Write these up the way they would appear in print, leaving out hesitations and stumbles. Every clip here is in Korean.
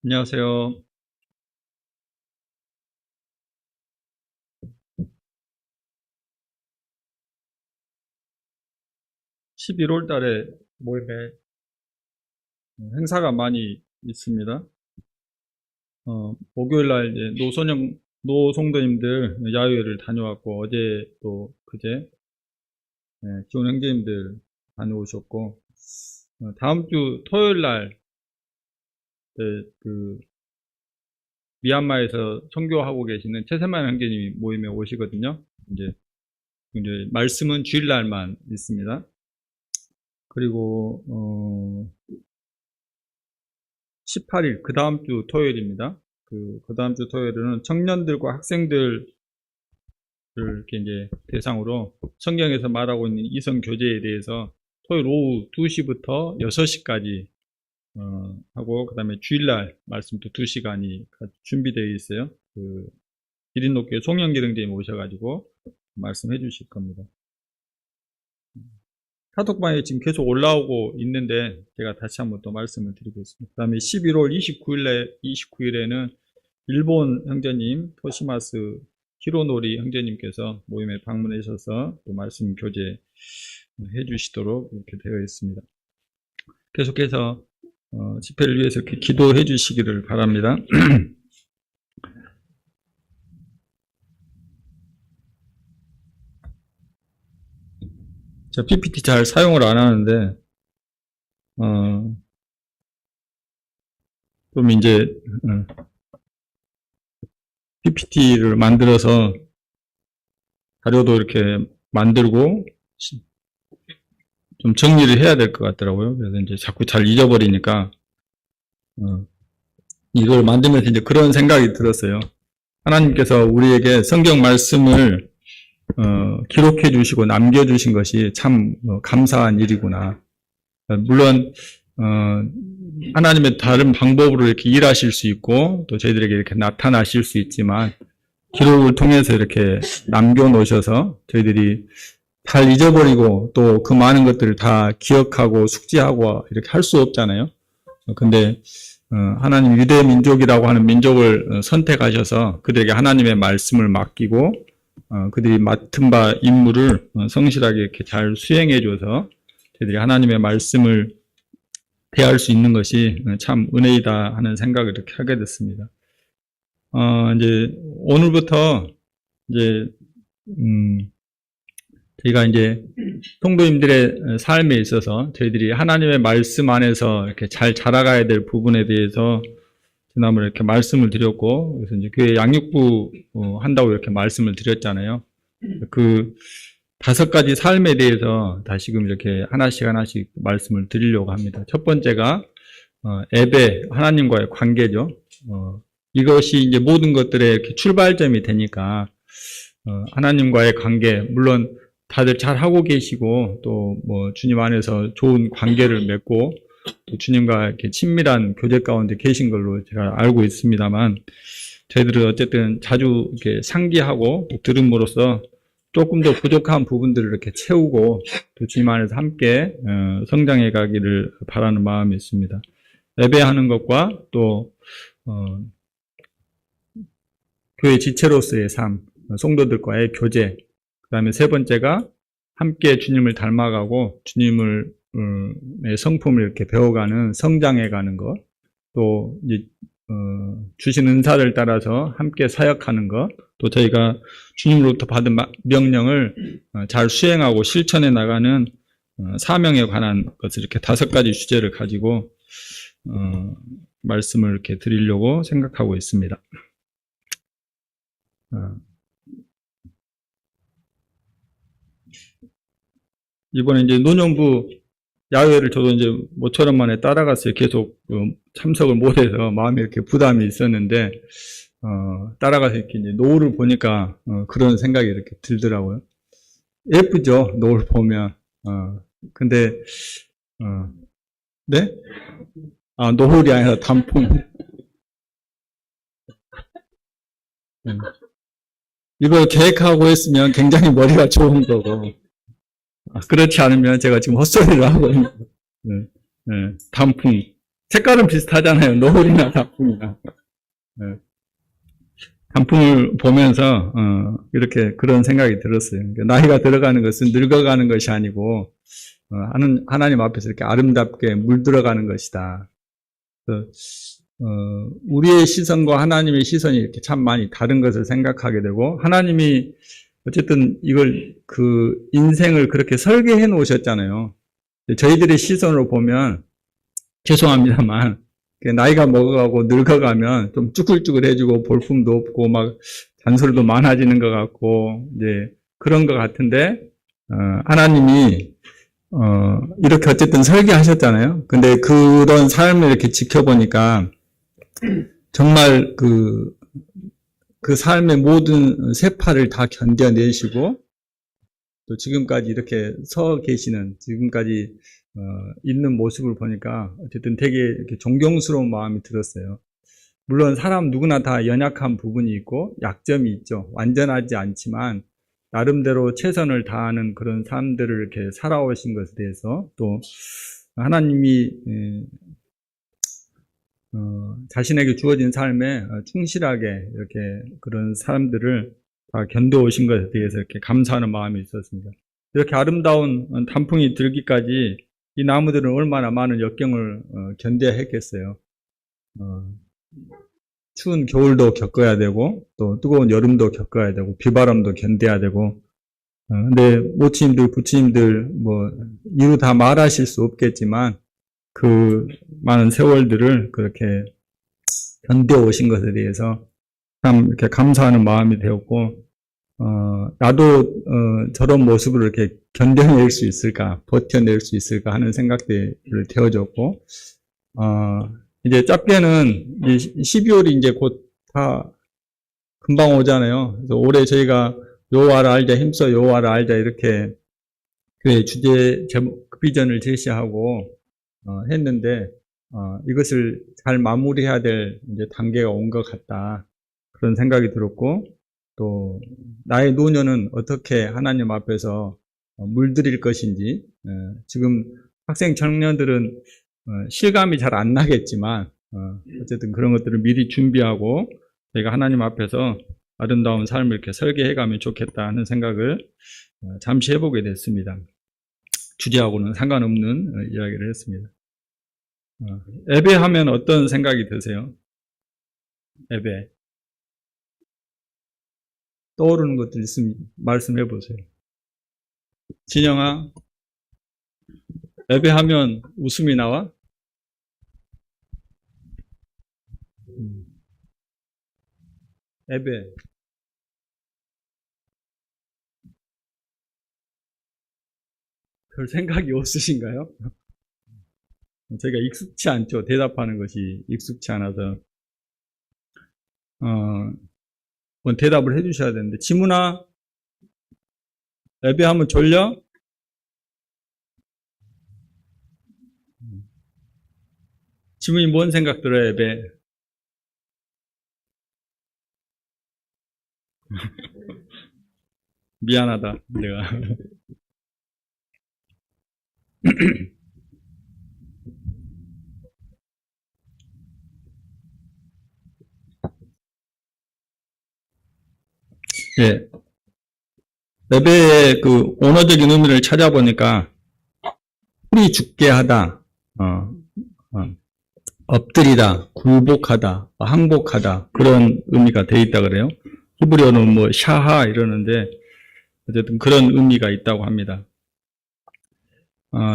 안녕하세요. 11월 달에 모임에 행사가 많이 있습니다. 목요일 날 이제 노송도님들 야유회를 다녀왔고, 어제 또 그제 지원 형제님들 다녀오셨고, 다음 주 토요일 날 그 미얀마에서 선교하고 계시는 최세만 형제님이 모임에 오시거든요. 이제 말씀은 주일날만 있습니다. 그리고 18일 그 다음 주 토요일입니다. 그 다음 주 토요일은 청년들과 학생들을 이렇게 이제 대상으로 성경에서 말하고 있는 이성 교제에 대해서 토요일 오후 2시부터 6시까지 하고, 그 다음에 주일날 말씀도 2시간이 준비되어 있어요. 그 기린노교회 송영기령님이 오셔가지고 말씀해 주실 겁니다. 카톡방에 지금 계속 올라오고 있는데 제가 다시 한번 또 말씀을 드리고 있습니다. 그 다음에 11월 29일에는 일본 형제님 토시마스 히로노리 형제님께서 모임에 방문하셔서 또 말씀 교제 해주시도록 이렇게 되어 있습니다. 계속해서 집회를 위해서 이렇게 기도해 주시기를 바랍니다. 제가 PPT 잘 사용을 안 하는데 좀 이제 PPT를 만들어서 자료도 이렇게 만들고 좀 정리를 해야 될 것 같더라고요. 그래서 이제 자꾸 잘 잊어버리니까 이걸 만들면서 이제 그런 생각이 들었어요. 하나님께서 우리에게 성경 말씀을 기록해 주시고 남겨주신 것이 참 감사한 일이구나. 물론 하나님의 다른 방법으로 이렇게 일하실 수 있고 또 저희들에게 이렇게 나타나실 수 있지만 기록을 통해서 이렇게 남겨놓으셔서 저희들이 잘 잊어버리고 또 그 많은 것들을 다 기억하고 숙지하고 이렇게 할 수 없잖아요. 근데 하나님 유대 민족이라고 하는 민족을 선택하셔서 그들에게 하나님의 말씀을 맡기고 그들이 맡은 바 임무를 성실하게 이렇게 잘 수행해 줘서 저희들이 하나님의 말씀을 대할 수 있는 것이 참 은혜이다 하는 생각을 이렇게 하게 됐습니다. 이제 오늘부터 이제 저희가 이제 성도님들의 삶에 있어서 저희들이 하나님의 말씀 안에서 이렇게 잘 자라가야 될 부분에 대해서 지난번에 이렇게 말씀을 드렸고, 그래서 이제 교회 양육부 한다고 이렇게 말씀을 드렸잖아요. 그 5가지 삶에 대해서 다시금 이렇게 하나씩 말씀을 드리려고 합니다. 첫 번째가 예배, 하나님과의 관계죠. 이것이 이제 모든 것들의 이렇게 출발점이 되니까 하나님과의 관계, 물론 다들 잘 하고 계시고 또 뭐 주님 안에서 좋은 관계를 맺고 또 주님과 이렇게 친밀한 교제 가운데 계신 걸로 제가 알고 있습니다만, 저희들은 어쨌든 자주 이렇게 상기하고 들음으로써 조금 더 부족한 부분들을 이렇게 채우고 또 주님 안에서 함께 성장해 가기를 바라는 마음이 있습니다. 예배하는 것과 또 교회 지체로서의 삶, 성도들과의 교제, 그 다음에 세 번째가 함께 주님을 닮아가고 주님의 성품을 이렇게 배워가는 성장해가는 것, 또 이제 주신 은사를 따라서 함께 사역하는 것, 또 저희가 주님으로부터 받은 명령을 잘 수행하고 실천해 나가는 사명에 관한 것을 이렇게 5가지 주제를 가지고 말씀을 이렇게 드리려고 생각하고 있습니다. 이번에 이제 노년부 야외를 저도 이제 모처럼 만에 따라갔어요. 계속 참석을 못해서 마음에 이렇게 부담이 있었는데, 따라가서 이렇게 이제 노을을 보니까, 그런 생각이 이렇게 들더라고요. 예쁘죠? 노을 보면. 근데, 네? 노을이 아니라 단풍. 이걸 계획하고 했으면 굉장히 머리가 좋은 거고, 그렇지 않으면 제가 지금 헛소리를 하고 있는 단풍. 색깔은 비슷하잖아요. 노을이나 단풍이나. 네. 단풍을 보면서 이렇게 그런 생각이 들었어요. 그러니까 나이가 들어가는 것은 늙어가는 것이 아니고 하나님 앞에서 이렇게 아름답게 물들어가는 것이다. 그래서, 우리의 시선과 하나님의 시선이 이렇게 참 많이 다른 것을 생각하게 되고, 하나님이 어쨌든 이걸 인생을 그렇게 설계해 놓으셨잖아요. 저희들의 시선으로 보면 죄송합니다만 나이가 먹어가고 늙어가면 좀 쭈글쭈글해지고 볼품도 없고 막 잔소리도 많아지는 것 같고 이제 그런 것 같은데 하나님이 이렇게 어쨌든 설계하셨잖아요. 근데 그런 삶을 이렇게 지켜보니까 정말 그 삶의 모든 세파를 다 견뎌내시고 또 지금까지 이렇게 서 계시는 지금까지 있는 모습을 보니까 어쨌든 되게 이렇게 존경스러운 마음이 들었어요. 물론 사람 누구나 다 연약한 부분이 있고 약점이 있죠. 완전하지 않지만 나름대로 최선을 다하는 그런 삶들을 이렇게 살아오신 것에 대해서 또 하나님이 자신에게 주어진 삶에 충실하게 이렇게 그런 사람들을 다 견뎌오신 것에 대해서 이렇게 감사하는 마음이 있었습니다. 이렇게 아름다운 단풍이 들기까지 이 나무들은 얼마나 많은 역경을 견뎌야 했겠어요. 추운 겨울도 겪어야 되고 또 뜨거운 여름도 겪어야 되고 비바람도 견뎌야 되고 근데 모치님들 부치님들 뭐 이루 다 말하실 수 없겠지만 그 많은 세월들을 그렇게 견뎌오신 것에 대해서 참 이렇게 감사하는 마음이 되었고 나도 저런 모습을 이렇게 견뎌낼 수 있을까, 버텨낼 수 있을까 하는 생각들을 태워줬고, 이제 짭게는 12월이 이제 곧 다 금방 오잖아요. 그래서 올해 저희가 여호와를 알자, 힘써 여호와를 알자 이렇게 교회 주제 제목 비전을 제시하고 했는데 이것을 잘 마무리해야 될 이제 단계가 온 것 같다 그런 생각이 들었고. 또 나의 노년은 어떻게 하나님 앞에서 물들일 것인지 지금 학생 청년들은 실감이 잘 안 나겠지만 어쨌든 그런 것들을 미리 준비하고 저희가 하나님 앞에서 아름다운 삶을 이렇게 설계해가면 좋겠다 하는 생각을 잠시 해보게 됐습니다. 주제하고는 상관없는 이야기를 했습니다. 예배하면 어떤 생각이 드세요? 예배 떠오르는 것들 있으면 말씀해 보세요. 진영아, 예배하면 웃음이 나와? 예배. 별 생각이 없으신가요? 제가 익숙치 않죠. 대답하는 것이 익숙치 않아서. 대답을 해 주셔야 되는데. 지문아, 예배하면 졸려? 지문이 뭔 생각 들어요, 예배? 미안하다, 내가. 예. 예배의 언어적인 의미를 찾아보니까, 풀이 죽게 하다, 엎드리다, 굴복하다, 항복하다, 그런 의미가 되어 있다 그래요. 히브리어는 뭐, 샤하 이러는데, 어쨌든 그런 의미가 있다고 합니다.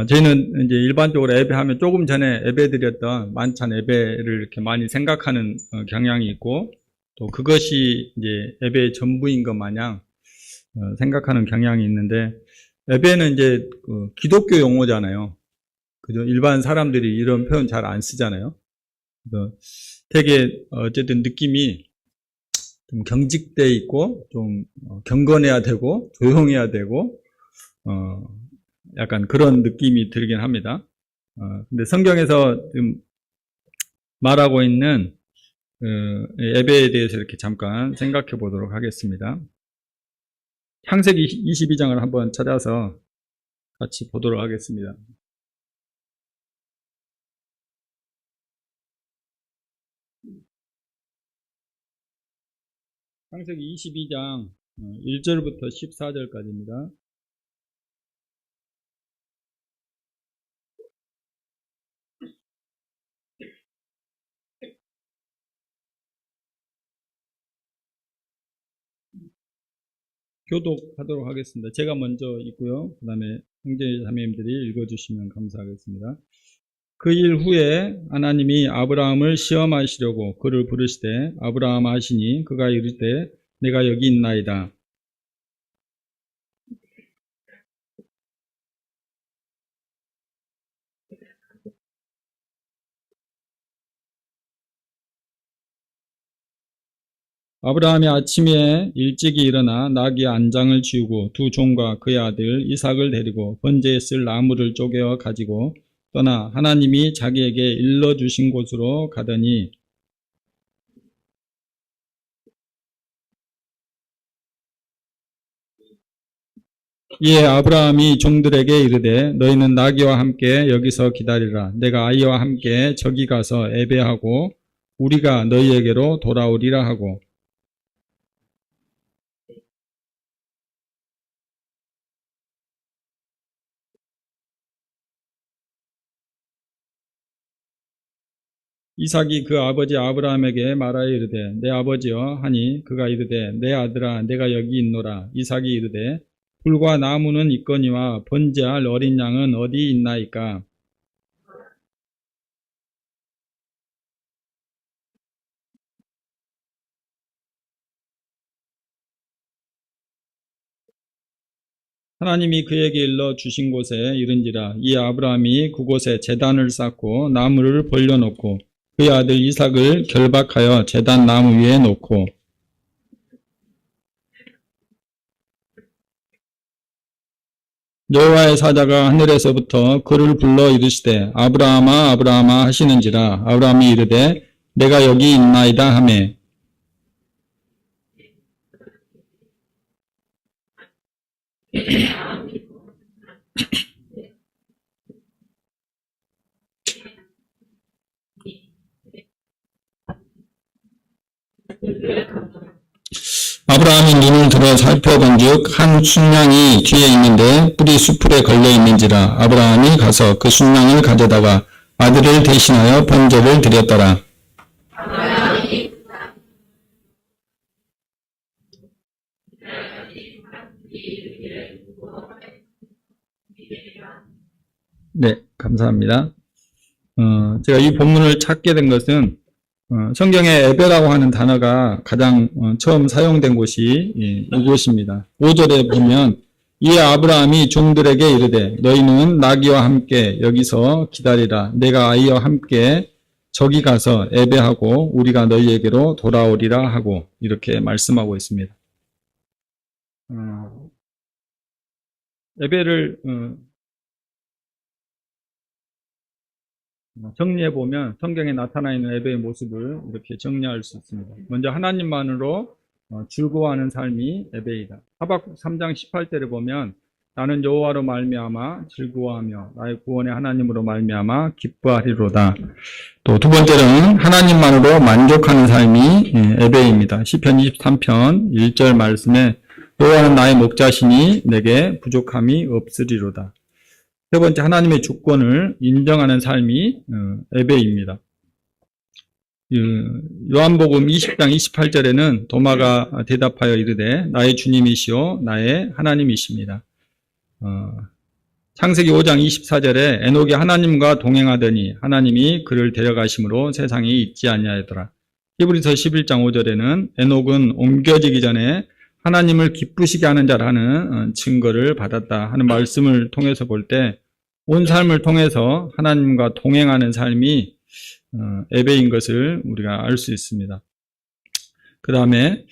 저희는 이제 일반적으로 예배하면 조금 전에 예배드렸던 만찬 예배를 이렇게 많이 생각하는 경향이 있고, 또 그것이 이제 예배의 전부인 것 마냥 생각하는 경향이 있는데, 예배는 이제 기독교 용어잖아요. 그죠? 일반 사람들이 이런 표현 잘 안 쓰잖아요. 그래서 되게 어쨌든 느낌이 좀 경직돼 있고, 좀 경건해야 되고, 조용해야 되고, 약간 그런 느낌이 들긴 합니다. 근데 성경에서 지금 말하고 있는 예배에 대해서 이렇게 잠깐 생각해 보도록 하겠습니다. 창세기 22장을 한번 찾아서 같이 보도록 하겠습니다. 창세기 22장 1절부터 14절까지입니다. 교독하도록 하겠습니다. 제가 먼저 읽고요. 그 다음에 형제자매님들이 읽어주시면 감사하겠습니다. 그 일 후에 하나님이 아브라함을 시험하시려고 그를 부르시되 아브라함 하시니 그가 이르되 내가 여기 있나이다. 아브라함이 아침에 일찍이 일어나 나귀의 안장을 지우고 두 종과 그의 아들 이삭을 데리고 번제에 쓸 나무를 쪼개어 가지고 떠나 하나님이 자기에게 일러주신 곳으로 가더니 이에 아브라함이 종들에게 이르되 너희는 나귀와 함께 여기서 기다리라. 내가 아이와 함께 저기 가서 예배하고 우리가 너희에게로 돌아오리라 하고 이삭이 그 아버지 아브라함에게 말하여 이르되 내 아버지여 하니 그가 이르되 내 아들아 내가 여기 있노라. 이삭이 이르되 불과 나무는 있거니와 번제할 어린 양은 어디 있나이까. 하나님이 그에게 일러 주신 곳에 이른지라. 이 아브라함이 그곳에 제단을 쌓고 나무를 벌려놓고 그의 아들 이삭을 결박하여 제단 나무 위에 놓고 여호와의 사자가 하늘에서부터 그를 불러 이르시되 아브라함아 아브라함아 하시는지라. 아브라함이 이르되 내가 여기 있나이다 하매 아브라함이 눈을 들어 살펴본즉 한 순양이 뒤에 있는데 뿔이 수풀에 걸려 있는지라. 아브라함이 가서 그 순양을 가져다가 아들을 대신하여 번제를 드렸더라. 네, 감사합니다. 제가 이 본문을 찾게 된 것은 성경에 에베라고 하는 단어가 가장 처음 사용된 곳이 이곳입니다. 5절에 보면 이에 아브라함이 종들에게 이르되 너희는 나귀와 함께 여기서 기다리라. 내가 아이와 함께 저기 가서 예배하고 우리가 너희에게로 돌아오리라 하고 이렇게 말씀하고 있습니다. 예배를 정리해보면 성경에 나타나 있는 예배의 모습을 이렇게 정리할 수 있습니다. 먼저 하나님만으로 즐거워하는 삶이 예배이다. 하박국 3장 18절에 보면 나는 여호와로 말미암아 즐거워하며 나의 구원의 하나님으로 말미암아 기뻐하리로다. 또 두 번째는 하나님만으로 만족하는 삶이 예배입니다. 시편 23편 1절 말씀에 여호와는 나의 목자시니 내게 부족함이 없으리로다. 세 번째, 하나님의 주권을 인정하는 삶이 예배입니다. 요한복음 20장 28절에는 도마가 대답하여 이르되 나의 주님이시오 나의 하나님이십니다. 창세기 5장 24절에 에녹이 하나님과 동행하더니 하나님이 그를 데려가심으로 세상이 있지 아니하더라. 히브리서 11장 5절에는 에녹은 옮겨지기 전에 하나님을 기쁘시게 하는 자라는 증거를 받았다 하는 말씀을 통해서 볼 때 온 삶을 통해서 하나님과 동행하는 삶이 예배인 것을 우리가 알 수 있습니다. 그 다음에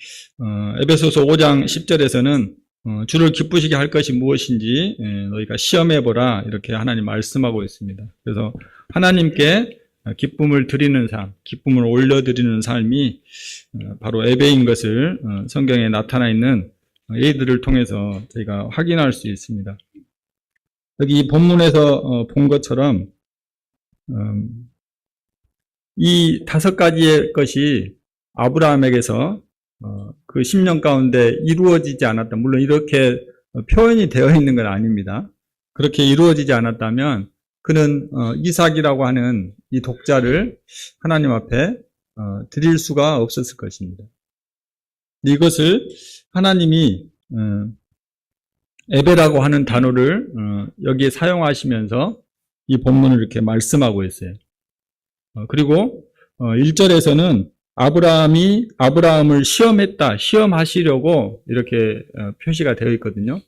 에베소서 5장 10절에서는 주를 기쁘시게 할 것이 무엇인지 너희가 시험해보라 이렇게 하나님 말씀하고 있습니다. 그래서 하나님께 기쁨을 드리는 삶, 기쁨을 올려드리는 삶이 바로 예배인 것을 성경에 나타나 있는 예들을 통해서 저희가 확인할 수 있습니다. 여기 본문에서 본 것처럼 이 5가지의 것이 아브라함에게서 그 10년 가운데 이루어지지 않았다. 물론 이렇게 표현이 되어 있는 건 아닙니다. 그렇게 이루어지지 않았다면 그는 이삭이라고 하는 이 독자를 하나님 앞에 드릴 수가 없었을 것입니다. 이것을 하나님이 에베라고 하는 단어를 여기에 사용하시면서 이 본문을 이렇게 말씀하고 있어요. 그리고 1절에서는 아브라함을 시험했다, 시험하시려고 이렇게 표시가 되어 있거든요.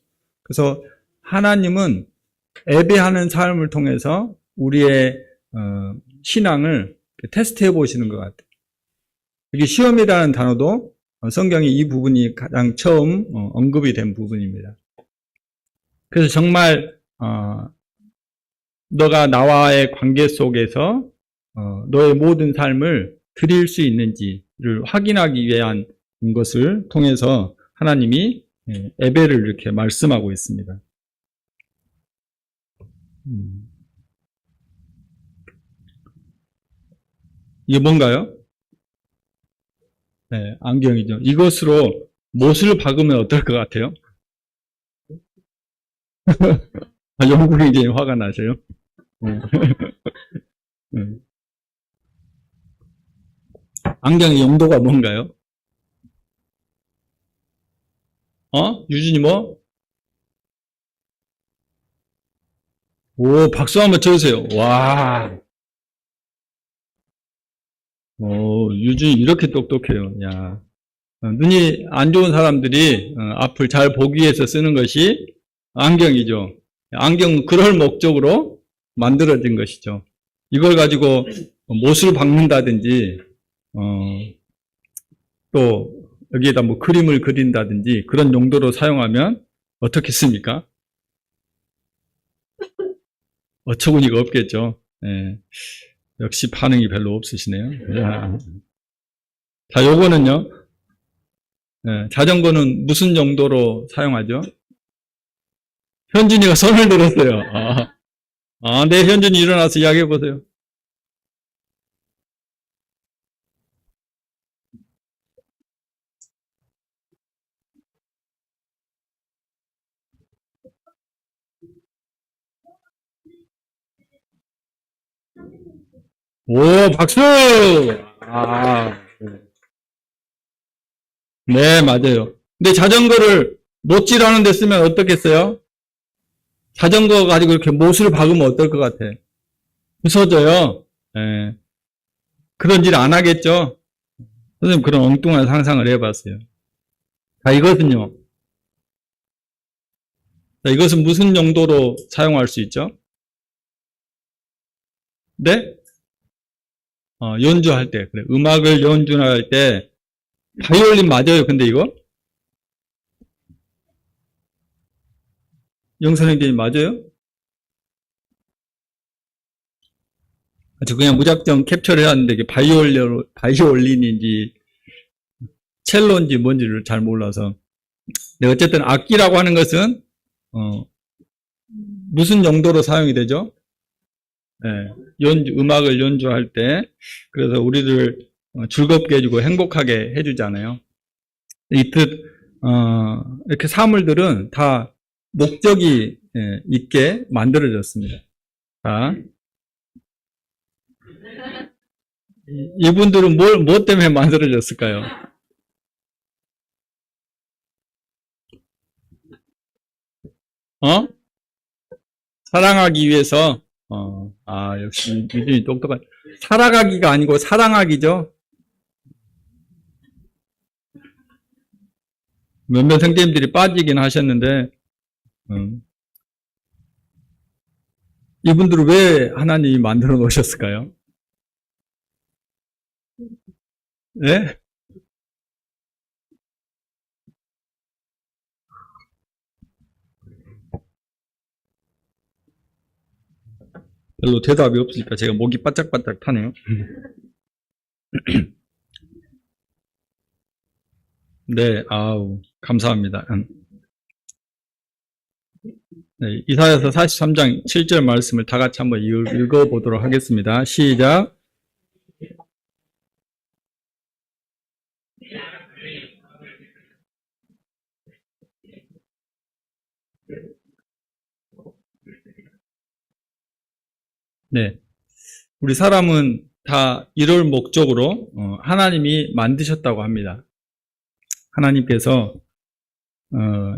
그래서 하나님은 예배하는 삶을 통해서 우리의 신앙을 테스트해 보시는 것 같아요. 여기 시험이라는 단어도 성경에 이 부분이 가장 처음 언급이 된 부분입니다. 그래서 정말 너가 나와의 관계 속에서 너의 모든 삶을 드릴 수 있는지를 확인하기 위한 것을 통해서 하나님이 예배를 이렇게 말씀하고 있습니다. 이게 뭔가요? 네, 안경이죠. 이것으로 못을 박으면 어떨 것 같아요? 영국이 이제 화가 나셔요? 안경의 용도가 뭔가요? 유진이 뭐? 오, 박수 한번 쳐주세요. 와. 유진이 이렇게 똑똑해요. 야. 눈이 안 좋은 사람들이 앞을 잘 보기 위해서 쓰는 것이 안경이죠. 안경은 그럴 목적으로 만들어진 것이죠. 이걸 가지고 못을 박는다든지, 또 여기에다 뭐 그림을 그린다든지 그런 용도로 사용하면 어떻겠습니까? 어처구니가 없겠죠. 예. 역시 반응이 별로 없으시네요. 자, 요거는요. 예, 자전거는 무슨 용도로 사용하죠? 현준이가 손을 들었어요. 네, 현준이 일어나서 이야기해 보세요. 오, 박수! 네, 맞아요. 근데 자전거를 못질하는 데 쓰면 어떻겠어요? 자전거 가지고 이렇게 못을 박으면 어떨 것 같아? 부서져요. 예. 그런 일 안 하겠죠? 선생님 그런 엉뚱한 상상을 해봤어요. 자, 이것은요. 자, 이것은 무슨 용도로 사용할 수 있죠? 네? 연주할 때. 그래. 음악을 연주할 때, 바이올린 맞아요, 근데 이거? 영선생님 맞아요? 저 그냥 무작정 캡처를 해왔는데, 이게 바이올린인지, 첼로인지 뭔지를 잘 몰라서. 네, 어쨌든 악기라고 하는 것은, 무슨 용도로 사용이 되죠? 네, 음악을 연주할 때, 그래서 우리를 즐겁게 해주고 행복하게 해주잖아요. 이 뜻, 이렇게 사물들은 다 목적이 있게 만들어졌습니다. 자, 이분들은 뭐 때문에 만들어졌을까요? 사랑하기 위해서, 역시 유진이 똑똑한, 살아가기가 아니고 사랑하기죠? 몇몇 선생님들이 빠지긴 하셨는데, 이분들을 왜 하나님이 만들어 놓으셨을까요? 네? 별로 대답이 없으니까 제가 목이 바짝바짝 타네요. 네, 감사합니다. 네, 이사야서 43장 7절 말씀을 다 같이 한번 읽어보도록 하겠습니다. 시작. 네. 우리 사람은 다 이럴 목적으로 하나님이 만드셨다고 합니다. 하나님께서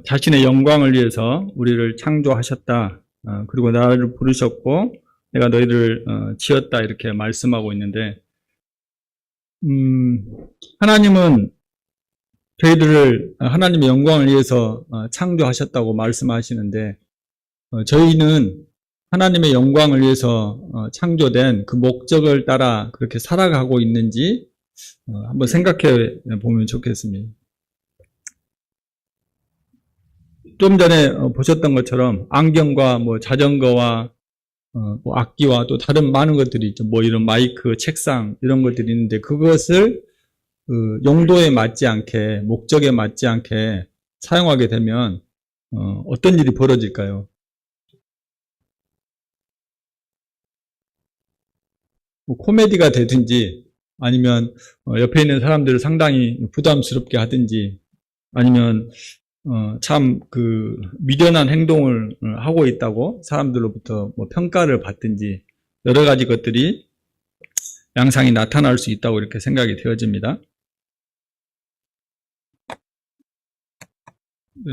자신의 영광을 위해서 우리를 창조하셨다. 그리고 나를 부르셨고 내가 너희를 지었다 이렇게 말씀하고 있는데 하나님은 저희들을 하나님의 영광을 위해서 창조하셨다고 말씀하시는데 저희는 하나님의 영광을 위해서 창조된 그 목적을 따라 그렇게 살아가고 있는지 한번 생각해 보면 좋겠습니다. 좀 전에 보셨던 것처럼 안경과 뭐 자전거와 뭐 악기와 또 다른 많은 것들이 있죠. 뭐 이런 마이크, 책상 이런 것들이 있는데 그것을 그 용도에 맞지 않게 목적에 맞지 않게 사용하게 되면 어떤 일이 벌어질까요? 뭐 코미디가 되든지 아니면 옆에 있는 사람들을 상당히 부담스럽게 하든지 아니면 참 그 미련한 행동을 하고 있다고 사람들로부터 뭐 평가를 받든지 여러 가지 것들이 양상이 나타날 수 있다고 이렇게 생각이 되어집니다. 네.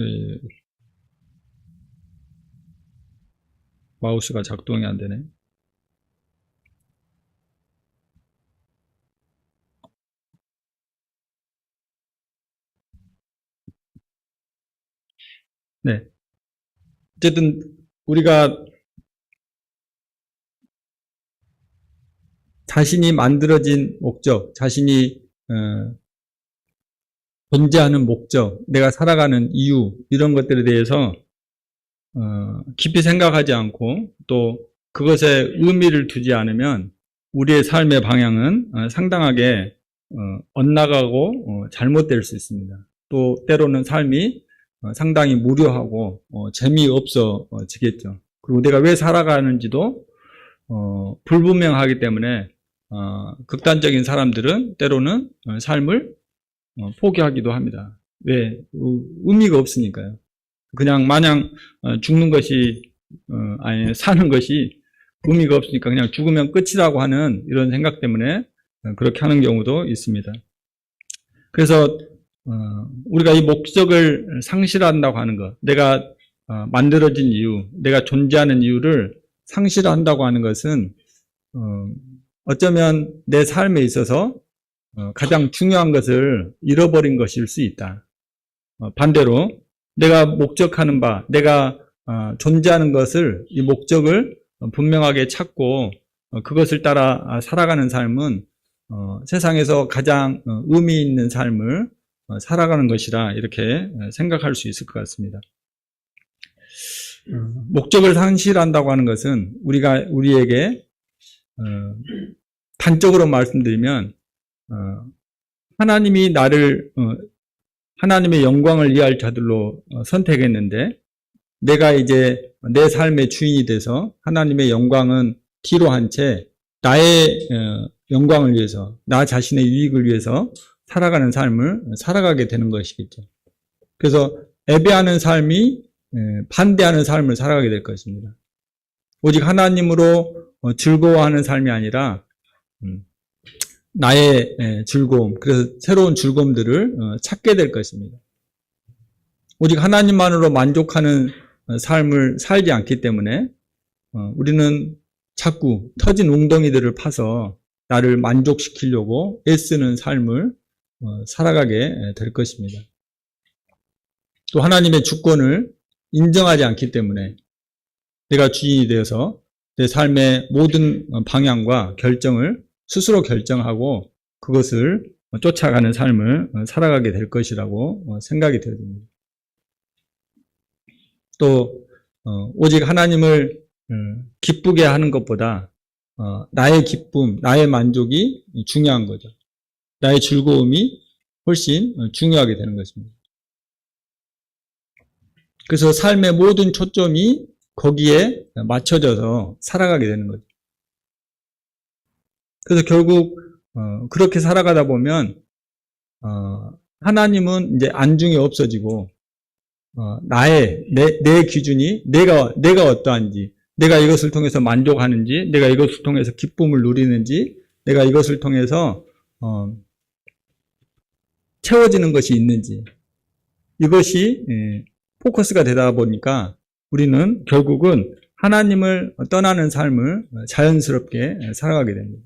마우스가 작동이 안 되네. 네. 어쨌든 우리가 자신이 만들어진 목적, 자신이 존재하는 목적, 내가 살아가는 이유 이런 것들에 대해서 깊이 생각하지 않고 또 그것에 의미를 두지 않으면 우리의 삶의 방향은 상당하게 엇나가고 잘못될 수 있습니다. 또 때로는 삶이 상당히 무료하고 재미없어지겠죠. 그리고 내가 왜 살아가는지도 불분명하기 때문에 극단적인 사람들은 때로는 삶을 포기하기도 합니다. 왜? 의미가 없으니까요. 그냥 마냥 죽는 것이 아니 사는 것이 의미가 없으니까 그냥 죽으면 끝이라고 하는 이런 생각 때문에 그렇게 하는 경우도 있습니다. 그래서 우리가 이 목적을 상실한다고 하는 것, 내가 만들어진 이유, 내가 존재하는 이유를 상실한다고 하는 것은 어쩌면 내 삶에 있어서 가장 중요한 것을 잃어버린 것일 수 있다. 반대로 내가 목적하는 바, 내가 존재하는 것을, 이 목적을 분명하게 찾고 그것을 따라 살아가는 삶은 세상에서 가장 의미 있는 삶을 살아가는 것이라 이렇게 생각할 수 있을 것 같습니다. 목적을 상실한다고 하는 것은 우리에게 단적으로 말씀드리면 하나님이 나를 하나님의 영광을 위할 자들로 선택했는데 내가 이제 내 삶의 주인이 돼서 하나님의 영광은 뒤로 한 채 나의 영광을 위해서 나 자신의 유익을 위해서 살아가는 삶을 살아가게 되는 것이겠죠. 그래서 애배하는 삶이 반대하는 삶을 살아가게 될 것입니다. 오직 하나님으로 즐거워하는 삶이 아니라 나의 즐거움, 그래서 새로운 즐거움들을 찾게 될 것입니다. 오직 하나님만으로 만족하는 삶을 살지 않기 때문에 우리는 자꾸 터진 웅덩이들을 파서 나를 만족시키려고 애쓰는 삶을 살아가게 될 것입니다. 또 하나님의 주권을 인정하지 않기 때문에 내가 주인이 되어서 내 삶의 모든 방향과 결정을 스스로 결정하고 그것을 쫓아가는 삶을 살아가게 될 것이라고 생각이 되어집니다. 또 오직 하나님을 기쁘게 하는 것보다 나의 기쁨, 나의 만족이 중요한 거죠. 나의 즐거움이 훨씬 중요하게 되는 것입니다. 그래서 삶의 모든 초점이 거기에 맞춰져서 살아가게 되는 거죠. 그래서 결국 그렇게 살아가다 보면 하나님은 이제 안중에 없어지고 내 기준이 내가 어떠한지 내가 이것을 통해서 만족하는지, 내가 이것을 통해서 기쁨을 누리는지, 내가 이것을 통해서 채워지는 것이 있는지, 이것이 포커스가 되다 보니까 우리는 결국은 하나님을 떠나는 삶을 자연스럽게 살아가게 됩니다.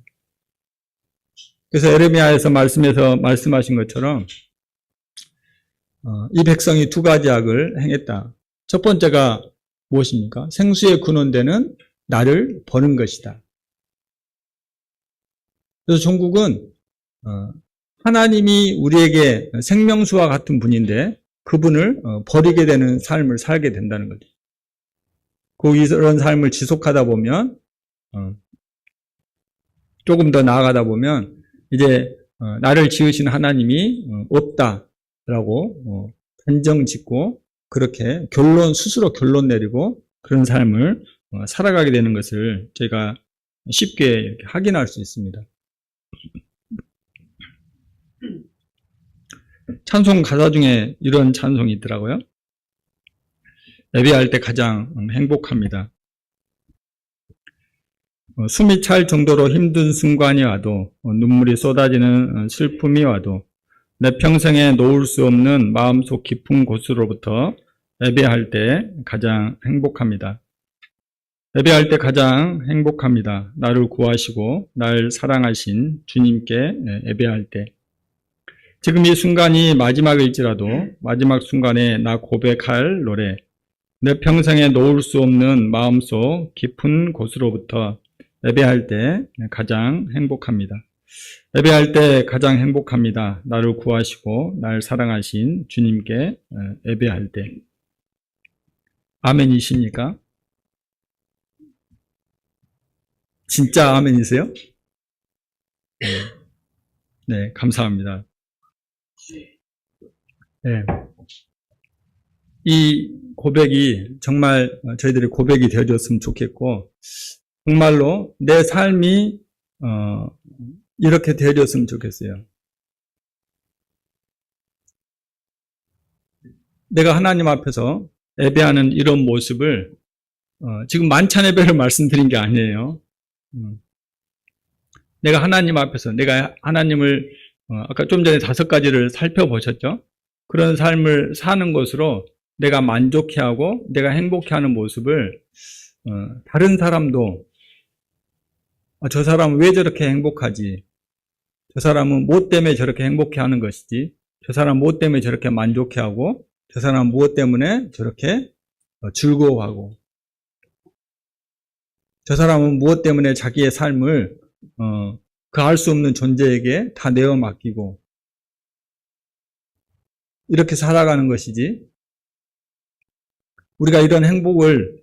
그래서 에레미야에서 말씀하신 것처럼 이 백성이 두 가지 악을 행했다. 첫 번째가 무엇입니까? 생수의 근원되는 나를 버는 것이다. 그래서 종국은 하나님이 우리에게 생명수와 같은 분인데 그분을 버리게 되는 삶을 살게 된다는 거죠. 이런 삶을 지속하다 보면 조금 더 나아가다 보면 이제 나를 지으신 하나님이 없다라고 단정 짓고 그렇게 스스로 결론 내리고 그런 삶을 살아가게 되는 것을 제가 쉽게 이렇게 확인할 수 있습니다. 찬송 가사 중에 이런 찬송이 있더라고요. 예배할 때 가장 행복합니다. 숨이 찰 정도로 힘든 순간이 와도 눈물이 쏟아지는 슬픔이 와도 내 평생에 놓을 수 없는 마음속 깊은 곳으로부터 예배할 때 가장 행복합니다. 예배할 때 가장 행복합니다. 나를 구하시고 날 사랑하신 주님께 예배할 때. 지금 이 순간이 마지막일지라도 마지막 순간에 나 고백할 노래, 내 평생에 놓을 수 없는 마음속 깊은 곳으로부터 예배할 때 가장 행복합니다. 예배할 때 가장 행복합니다. 나를 구하시고 날 사랑하신 주님께 예배할 때. 아멘이십니까? 진짜 아멘이세요? 네, 감사합니다. 네. 이 고백이 정말 저희들이 고백이 되어줬으면 좋겠고, 정말로 내 삶이 이렇게 되어줬으면 좋겠어요. 내가 하나님 앞에서 예배하는 이런 모습을 지금 만찬 예배를 말씀드린 게 아니에요. 내가 하나님 앞에서 내가 하나님을 아까 좀 전에 5가지를 살펴보셨죠? 그런 삶을 사는 것으로 내가 만족해하고 내가 행복해하는 모습을 다른 사람도 저 사람은 왜 저렇게 행복하지? 저 사람은 무엇 때문에 저렇게 행복해하는 것이지? 저 사람은 무엇 때문에 저렇게 만족해하고 저 사람은 무엇 때문에 저렇게 즐거워하고 저 사람은 무엇 때문에 자기의 삶을 그 알 수 없는 존재에게 다 내어 맡기고 이렇게 살아가는 것이지 우리가 이런 행복을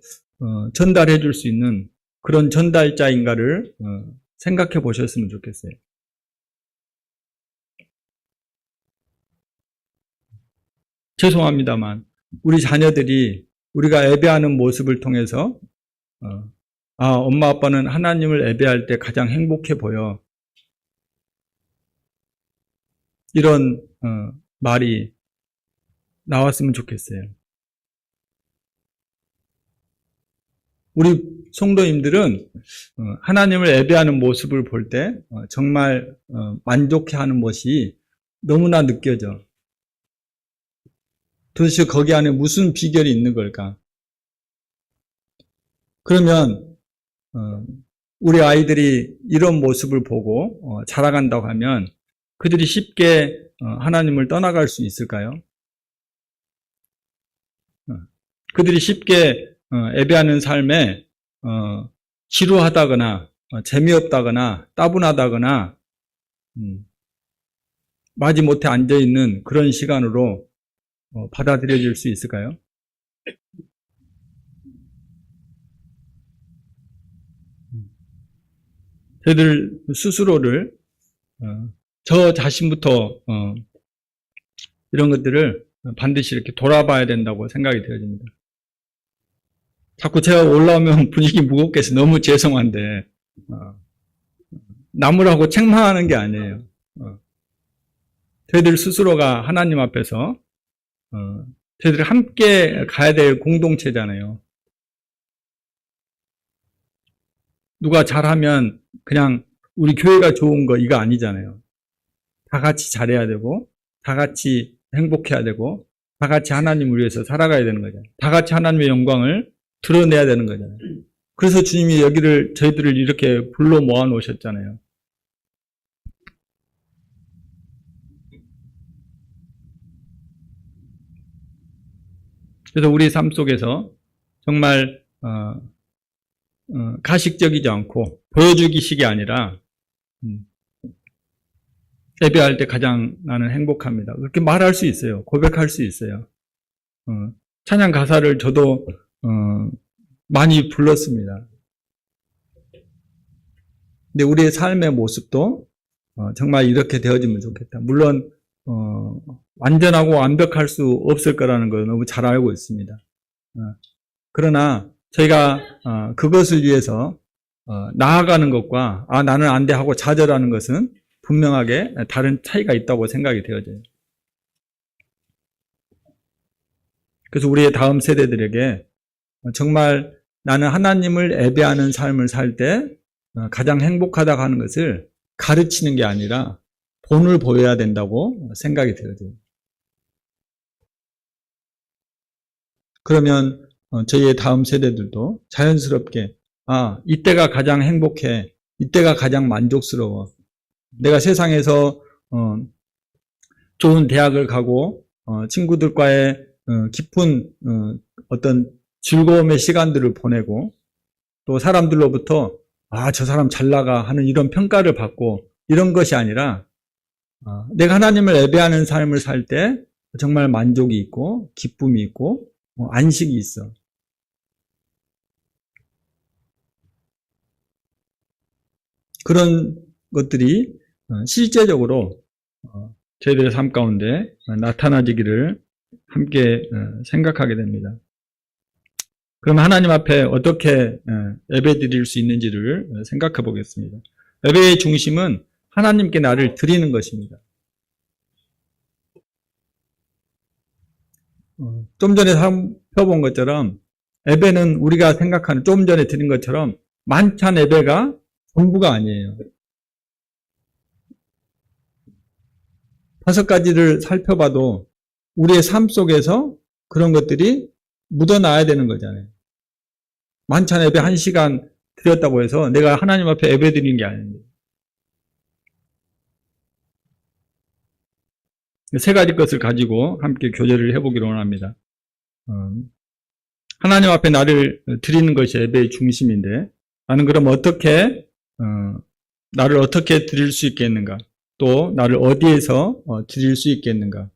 전달해 줄 수 있는 그런 전달자인가를 생각해 보셨으면 좋겠어요. 죄송합니다만 우리 자녀들이 우리가 예배하는 모습을 통해서 엄마 아빠는 하나님을 예배할 때 가장 행복해 보여. 이런 말이 나왔으면 좋겠어요. 우리 성도님들은 하나님을 예배하는 모습을 볼 때 정말 만족해하는 것이 너무나 느껴져. 도대체 거기 안에 무슨 비결이 있는 걸까? 그러면 우리 아이들이 이런 모습을 보고 자라간다고 하면 그들이 쉽게 하나님을 떠나갈 수 있을까요? 그들이 쉽게 예배하는 삶에 지루하다거나 재미없다거나 따분하다거나 마지못해 앉아있는 그런 시간으로 받아들여질 수 있을까요? 저희들 스스로를 저 자신부터 이런 것들을 반드시 이렇게 돌아봐야 된다고 생각이 되어집니다. 자꾸 제가 올라오면 분위기 무겁게 해서 너무 죄송한데 남으라고 책망하는 게 아니에요. 저희들 스스로가 하나님 앞에서 저희들이 함께 가야 될 공동체잖아요. 누가 잘하면 그냥 우리 교회가 좋은 거 이거 아니잖아요. 다 같이 잘해야 되고, 다 같이 행복해야 되고, 다 같이 하나님을 위해서 살아가야 되는 거잖아요. 다 같이 하나님의 영광을 드러내야 되는 거잖아요. 그래서 주님이 저희들을 이렇게 불러 모아 놓으셨잖아요. 그래서 우리 삶 속에서 정말 가식적이지 않고 보여주기식이 아니라 예배할 때 가장 나는 행복합니다. 그렇게 말할 수 있어요. 고백할 수 있어요. 찬양 가사를 저도 많이 불렀습니다. 근데 우리의 삶의 모습도 정말 이렇게 되어지면 좋겠다. 물론 완전하고 완벽할 수 없을 거라는 걸 너무 잘 알고 있습니다. 그러나 저희가 그것을 위해서 나아가는 것과 나는 안 돼 하고 좌절하는 것은 분명하게 다른 차이가 있다고 생각이 되어져요. 그래서 우리의 다음 세대들에게 정말 나는 하나님을 예배하는 삶을 살 때 가장 행복하다고 하는 것을 가르치는 게 아니라 본을 보여야 된다고 생각이 되어져요. 그러면 저희의 다음 세대들도 자연스럽게 이때가 가장 행복해, 이때가 가장 만족스러워, 내가 세상에서 좋은 대학을 가고 친구들과의 깊은 어떤 즐거움의 시간들을 보내고 또 사람들로부터 저 사람 잘 나가 하는 이런 평가를 받고 이런 것이 아니라 내가 하나님을 예배하는 삶을 살 때 정말 만족이 있고 기쁨이 있고 안식이 있어. 그런 것들이 실제적으로 저희들의 삶 가운데 나타나지기를 함께 생각하게 됩니다. 그럼 하나님 앞에 어떻게 예배 드릴 수 있는지를 생각해 보겠습니다. 예배의 중심은 하나님께 나를 드리는 것입니다. 좀 전에 살펴본 것처럼 예배는 우리가 생각하는 좀 전에 드린 것처럼 만찬 예배가 전부가 아니에요. 5가지를 살펴봐도 우리의 삶 속에서 그런 것들이 묻어나야 되는 거잖아요. 만찬 예배 1시간 드렸다고 해서 내가 하나님 앞에 예배 드리는 게 아닙니다. 3가지 것을 가지고 함께 교제를 해보기로 원합니다. 하나님 앞에 나를 드리는 것이 예배의 중심인데 나는 그럼 나를 어떻게 드릴 수 있겠는가? 또 나를 어디에서 드릴 수 있겠는가?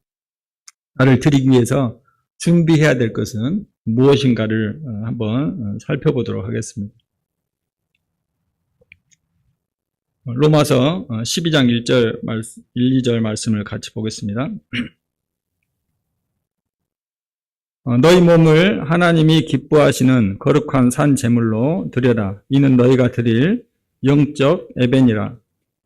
나를 드리기 위해서 준비해야 될 것은 무엇인가를 한번 살펴보도록 하겠습니다. 로마서 12장 1, 2절 말씀을 같이 보겠습니다. 너희 몸을 하나님이 기뻐하시는 거룩한 산 제물로 드려라. 이는 너희가 드릴 영적 예배니라.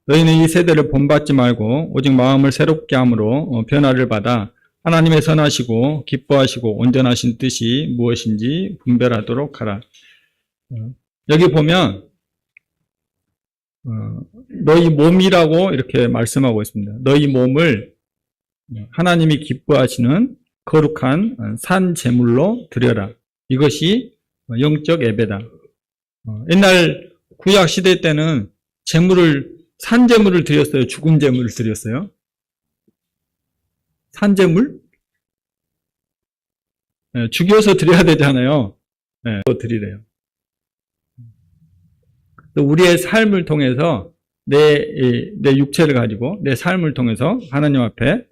너희는 이 세대를 본받지 말고 오직 마음을 새롭게 함으로 변화를 받아 하나님의 선하시고 기뻐하시고 온전하신 뜻이 무엇인지 분별하도록 하라. 여기 보면 너희 몸이라고 이렇게 말씀하고 있습니다. 너희 몸을 하나님이 기뻐하시는 거룩한 산 제물로 드려라. 이것이 영적 예배다. 옛날 구약 시대 때는 산 제물을 드렸어요? 죽은 제물을 드렸어요? 산 제물? 죽여서 드려야 되잖아요. 또 드리래요. 우리의 삶을 통해서 내 육체를 가지고 내 삶을 통해서 하나님 앞에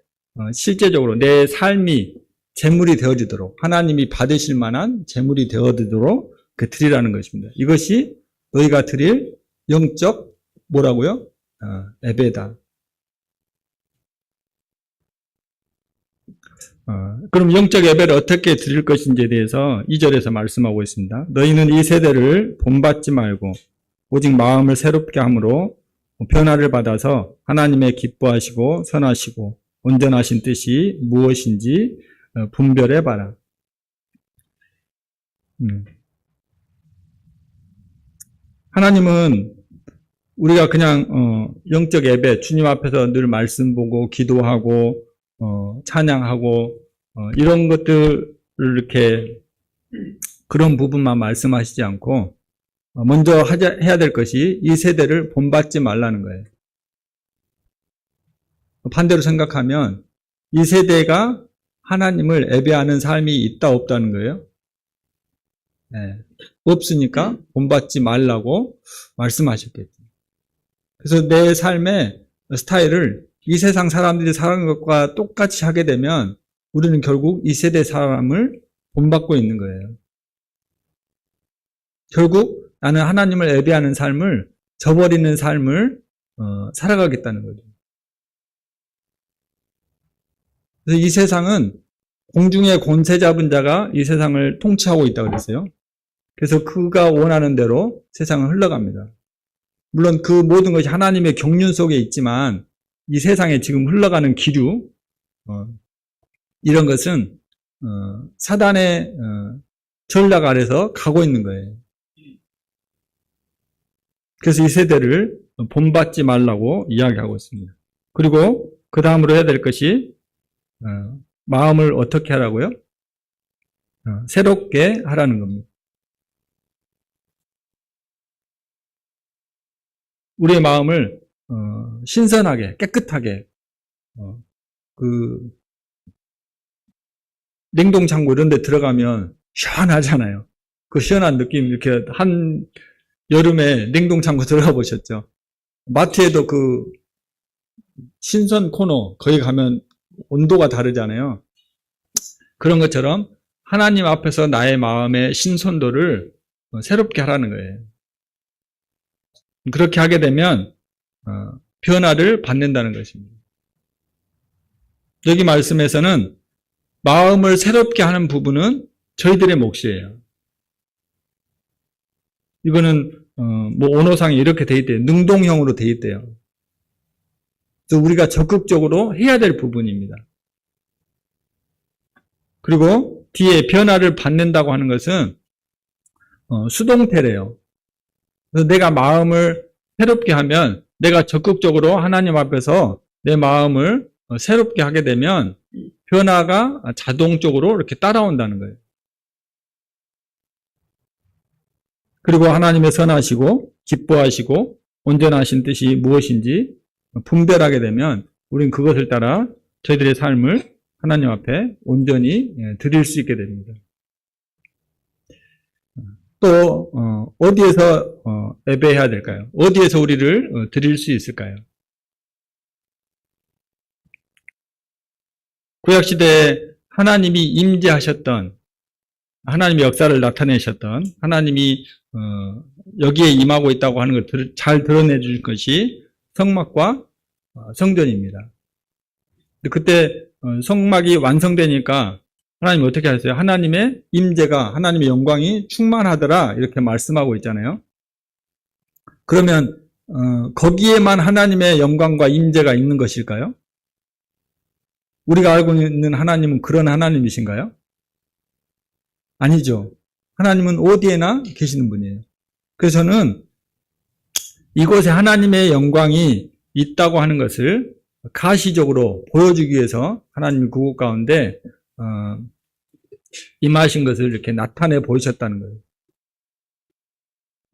실제적으로 내 삶이 제물이 되어지도록 하나님이 받으실 만한 제물이 되어지도록 드리라는 것입니다. 이것이 너희가 드릴 영적 뭐라고요? 예배다. 그럼 영적 예배를 어떻게 드릴 것인지에 대해서 2절에서 말씀하고 있습니다. 너희는 이 세대를 본받지 말고 오직 마음을 새롭게 함으로 변화를 받아서 하나님의 기뻐하시고 선하시고 온전하신 뜻이 무엇인지 분별해 봐라. 하나님은 우리가 그냥 영적 예배, 주님 앞에서 늘 말씀 보고 기도하고 찬양하고 이런 것들을 이렇게 그런 부분만 말씀하시지 않고 먼저 해야 될 것이 이 세대를 본받지 말라는 거예요. 반대로 생각하면 이 세대가 하나님을 예배하는 삶이 있다 없다는 거예요. 네. 없으니까 본받지 말라고 말씀하셨겠죠. 그래서 내 삶의 스타일을 이 세상 사람들이 사는 것과 똑같이 하게 되면 우리는 결국 이 세대 사람을 본받고 있는 거예요. 결국 나는 하나님을 예배하는 삶을 저버리는 삶을 살아가겠다는 거죠. 그래서 이 세상은 공중의 권세 잡은 자가 이 세상을 통치하고 있다고 그랬어요. 그래서 그가 원하는 대로 세상은 흘러갑니다. 물론 그 모든 것이 하나님의 경륜 속에 있지만 이 세상에 지금 흘러가는 기류 이런 것은 사단의 전략 아래서 가고 있는 거예요. 그래서 이 세대를 본받지 말라고 이야기하고 있습니다. 그리고 그 다음으로 해야 될 것이 마음을 어떻게 하라고요? 새롭게 하라는 겁니다. 우리의 마음을 신선하게 깨끗하게 그 냉동창고 이런 데 들어가면 시원하잖아요. 그 시원한 느낌 이렇게 한 여름에 냉동창고 들어가 보셨죠? 마트에도 그 신선 코너 거기 가면 온도가 다르잖아요. 그런 것처럼 하나님 앞에서 나의 마음의 신선도를 새롭게 하라는 거예요. 그렇게 하게 되면 변화를 받는다는 것입니다. 여기 말씀에서는 마음을 새롭게 하는 부분은 저희들의 몫이에요. 이거는 뭐 언어상에 이렇게 돼 있대요. 능동형으로 돼 있대요. 그래서 우리가 적극적으로 해야 될 부분입니다. 그리고 뒤에 변화를 받는다고 하는 것은 수동태래요. 그래서 내가 마음을 새롭게 하면 내가 적극적으로 하나님 앞에서 내 마음을 새롭게 하게 되면 변화가 자동적으로 이렇게 따라온다는 거예요. 그리고 하나님의 선하시고 기뻐하시고 온전하신 뜻이 무엇인지 분별하게 되면 우리는 그것을 따라 저희들의 삶을 하나님 앞에 온전히 드릴 수 있게 됩니다. 또 어디에서 예배해야 될까요? 어디에서 우리를 드릴 수 있을까요? 구약시대에 하나님이 임재하셨던 하나님의 역사를 나타내셨던 하나님이 여기에 임하고 있다고 하는 걸 잘 드러내 줄 것이 성막과 성전입니다. 그때 성막이 완성되니까 하나님 어떻게 하셨어요? 하나님의 임재가 하나님의 영광이 충만하더라 이렇게 말씀하고 있잖아요. 그러면 거기에만 하나님의 영광과 임재가 있는 것일까요? 우리가 알고 있는 하나님은 그런 하나님이신가요? 아니죠. 하나님은 어디에나 계시는 분이에요. 그래서 저는 이곳에 하나님의 영광이 있다고 하는 것을 가시적으로 보여주기 위해서 하나님이 그곳 가운데 임하신 것을 이렇게 나타내 보이셨다는 거예요.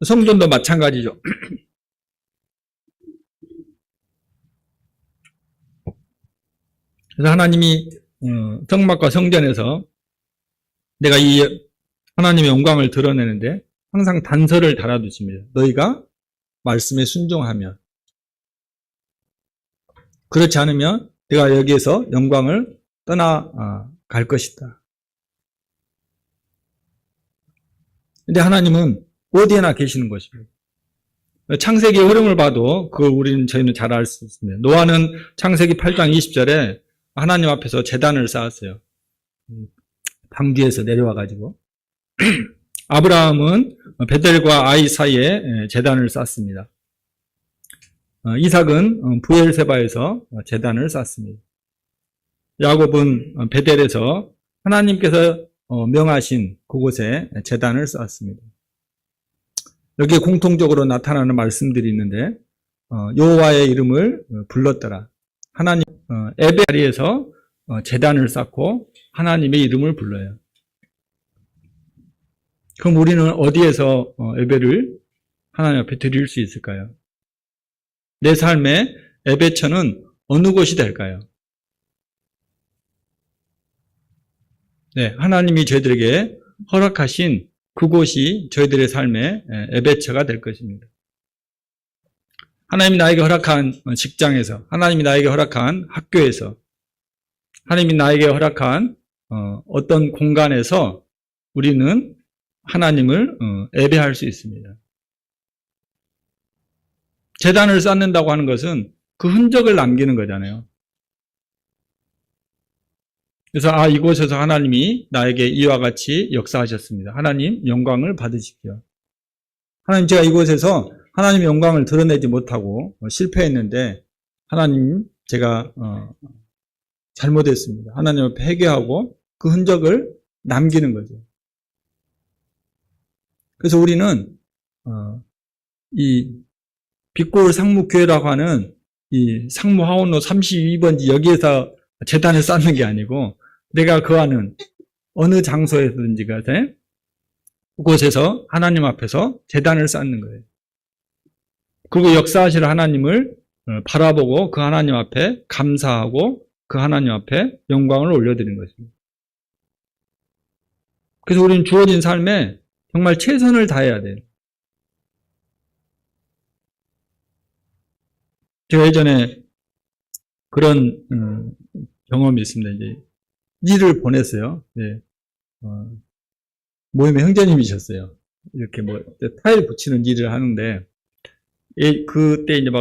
성전도 마찬가지죠. 그래서 하나님이 성막과 성전에서 내가 이 하나님의 영광을 드러내는데 항상 단서를 달아두십니다. 너희가 말씀에 순종하면, 그렇지 않으면 내가 여기에서 영광을 떠나갈 것이다. 근데 하나님은 어디에나 계시는 것입니다. 창세기의 흐름을 봐도 그걸 저희는 잘 알 수 있습니다. 노아는 창세기 8장 20절에 하나님 앞에서 제단을 쌓았어요. 방주에서 내려와가지고. 아브라함은 베델과 아이 사이에 제단을 쌓습니다. 이삭은 부엘세바에서 제단을 쌓습니다. 야곱은 베델에서 하나님께서 명하신 그곳에 제단을 쌓았습니다. 여기에 공통적으로 나타나는 말씀들이 있는데 여호와의 이름을 불렀더라. 하나님 예배 자리에서 제단을 쌓고 하나님의 이름을 불러요. 그럼 우리는 어디에서 예배를 하나님 앞에 드릴 수 있을까요? 내 삶의 예배처는 어느 곳이 될까요? 네, 하나님이 저희들에게 허락하신 그곳이 저희들의 삶의 예배처가 될 것입니다. 하나님이 나에게 허락한 직장에서, 하나님이 나에게 허락한 학교에서, 하나님이 나에게 허락한 어떤 공간에서 우리는 하나님을 예배할 수 있습니다. 제단을 쌓는다고 하는 것은 그 흔적을 남기는 거잖아요. 그래서 이곳에서 하나님이 나에게 이와 같이 역사하셨습니다. 하나님 영광을 받으십시오. 하나님, 제가 이곳에서 하나님의 영광을 드러내지 못하고 실패했는데 하나님, 제가 잘못했습니다. 하나님 앞에 회개하고 그 흔적을 남기는 거죠. 그래서 우리는 이 빛골 상무교회라고 하는 이 상무하원로 32번지 여기에서 제단을 쌓는 게 아니고 내가 거하는 어느 장소에서든지 간에 그곳에서 하나님 앞에서 제단을 쌓는 거예요. 그리고 역사하실 하나님을 바라보고 그 하나님 앞에 감사하고 그 하나님 앞에 영광을 올려드리는 것입니다. 그래서 우리는 주어진 삶에 정말 최선을 다해야 돼요. 제가 예전에 그런 경험이 있습니다. 이제 일을 보냈어요. 네. 모임의 형제님이셨어요. 이렇게 타일 붙이는 일을 하는데, 그때 이제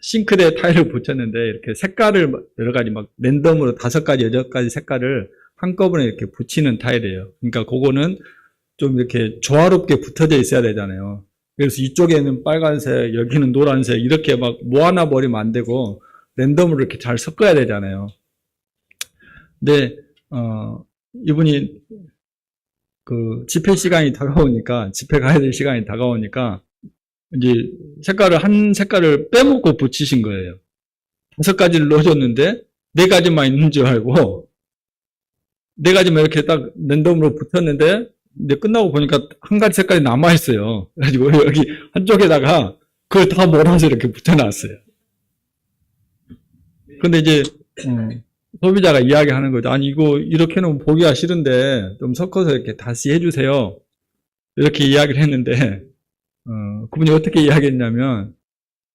싱크대 타일을 붙였는데, 이렇게 색깔을 여러 가지 랜덤으로 5가지, 6가지 색깔을 한꺼번에 이렇게 붙이는 타일이에요. 그러니까 그거는 좀 이렇게 조화롭게 붙어져 있어야 되잖아요. 그래서 이쪽에는 빨간색, 여기는 노란색, 이렇게 모아놔 버리면 안 되고, 랜덤으로 이렇게 잘 섞어야 되잖아요. 근데, 이분이 집회 시간이 다가오니까, 집회 가야 될 시간이 다가오니까, 이제 한 색깔을 빼먹고 붙이신 거예요. 5가지를 넣어줬는데, 4가지만 있는 줄 알고, 4가지만 이렇게 딱 랜덤으로 붙였는데, 이제 끝나고 보니까 한 가지 색깔이 남아있어요. 그래가지고 여기 한쪽에다가 그걸 다 몰아서 이렇게 붙여놨어요. 근데 이제, 소비자가 이야기하는 거죠. 아니, 이거 이렇게 해놓으면 보기가 싫은데 좀 섞어서 이렇게 다시 해주세요. 이렇게 이야기를 했는데, 그분이 어떻게 이야기했냐면,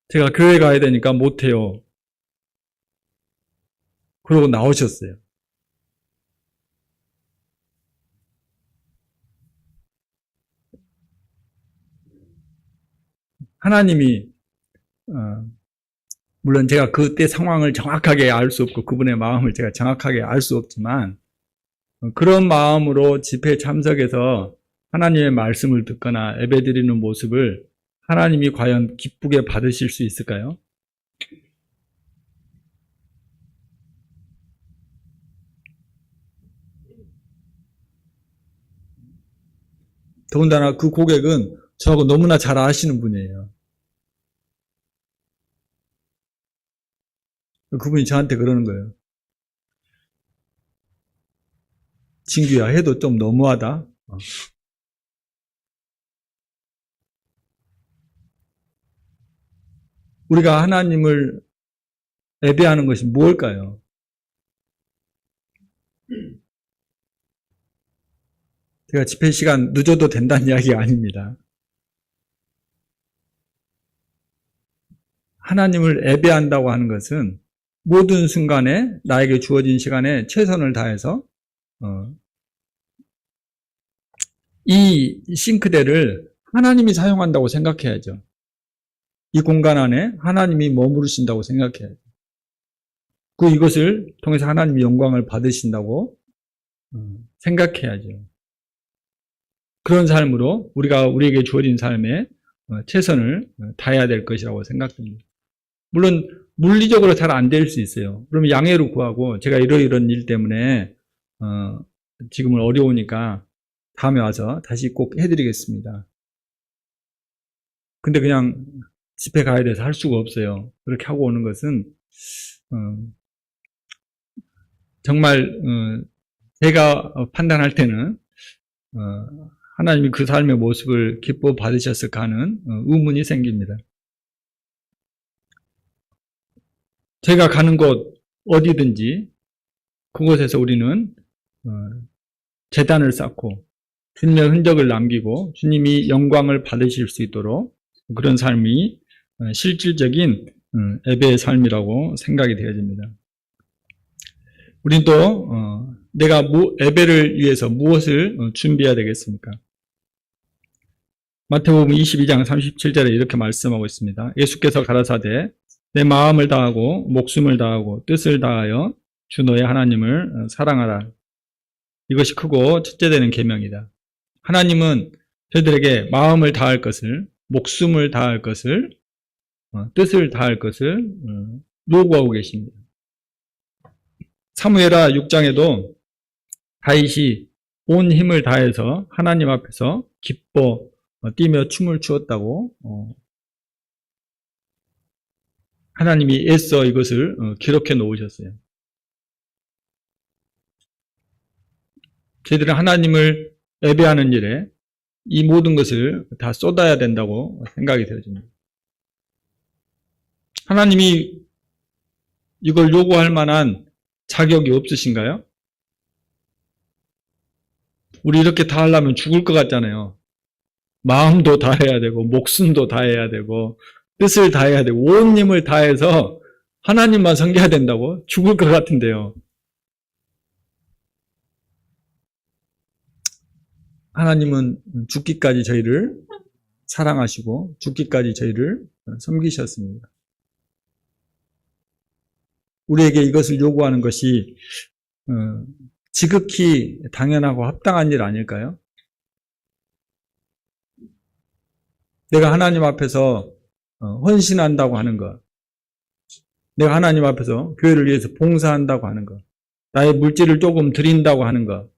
제가 교회 가야 되니까 못해요. 그러고 나오셨어요. 하나님이, 물론 제가 그때 상황을 정확하게 알 수 없고 그분의 마음을 제가 정확하게 알 수 없지만 그런 마음으로 집회에 참석해서 하나님의 말씀을 듣거나 예배드리는 모습을 하나님이 과연 기쁘게 받으실 수 있을까요? 더군다나 그 고객은 저하고 너무나 잘 아시는 분이에요. 그분이 저한테 그러는 거예요. 진규야, 해도 좀 너무하다. 우리가 하나님을 예배하는 것이 무엇일까요? 제가 집회 시간 늦어도 된다는 이야기가 아닙니다. 하나님을 예배한다고 하는 것은 모든 순간에 나에게 주어진 시간에 최선을 다해서 이 싱크대를 하나님이 사용한다고 생각해야죠. 이 공간 안에 하나님이 머무르신다고 생각해야죠. 이것을 통해서 하나님이 영광을 받으신다고 생각해야죠. 그런 삶으로 우리에게 주어진 삶에 최선을 다해야 될 것이라고 생각합니다. 물론 물리적으로 잘 안 될 수 있어요. 그러면 양해를 구하고 제가 이런 일 때문에 지금은 어려우니까 다음에 와서 다시 꼭 해드리겠습니다. 근데 그냥 집에 가야 돼서 할 수가 없어요. 그렇게 하고 오는 것은 정말 제가 판단할 때는 하나님이 그 삶의 모습을 기뻐 받으셨을까 하는 의문이 생깁니다. 제가 가는 곳 어디든지 그곳에서 우리는 제단을 쌓고 주님의 흔적을 남기고 주님이 영광을 받으실 수 있도록 그런 삶이 실질적인 예배의 삶이라고 생각이 되어집니다. 우린 또 내가 예배를 위해서 무엇을 준비해야 되겠습니까? 마태복음 22장 37절에 이렇게 말씀하고 있습니다. 예수께서 가라사대 내 마음을 다하고 목숨을 다하고 뜻을 다하여 주 너의 하나님을 사랑하라. 이것이 크고 첫째 되는 계명이다. 하나님은 저희들에게 마음을 다할 것을, 목숨을 다할 것을, 뜻을 다할 것을 요구하고 계십니다. 사무엘하 6장에도 다윗이 온 힘을 다해서 하나님 앞에서 기뻐 뛰며 춤을 추었다고 하나님이 애써 이것을 기록해 놓으셨어요. 저희들은 하나님을 예배하는 일에 이 모든 것을 다 쏟아야 된다고 생각이 되어집니다. 하나님이 이걸 요구할 만한 자격이 없으신가요? 우리 이렇게 다 하려면 죽을 것 같잖아요. 마음도 다해야 되고 목숨도 다해야 되고 뜻을 다해야 되고 온 힘을 다해서 하나님만 섬겨야 된다고? 죽을 것 같은데요. 하나님은 죽기까지 저희를 사랑하시고 죽기까지 저희를 섬기셨습니다. 우리에게 이것을 요구하는 것이 지극히 당연하고 합당한 일 아닐까요? 내가 하나님 앞에서 헌신한다고 하는 것, 내가 하나님 앞에서 교회를 위해서 봉사한다고 하는 것, 나의 물질을 조금 드린다고 하는 것,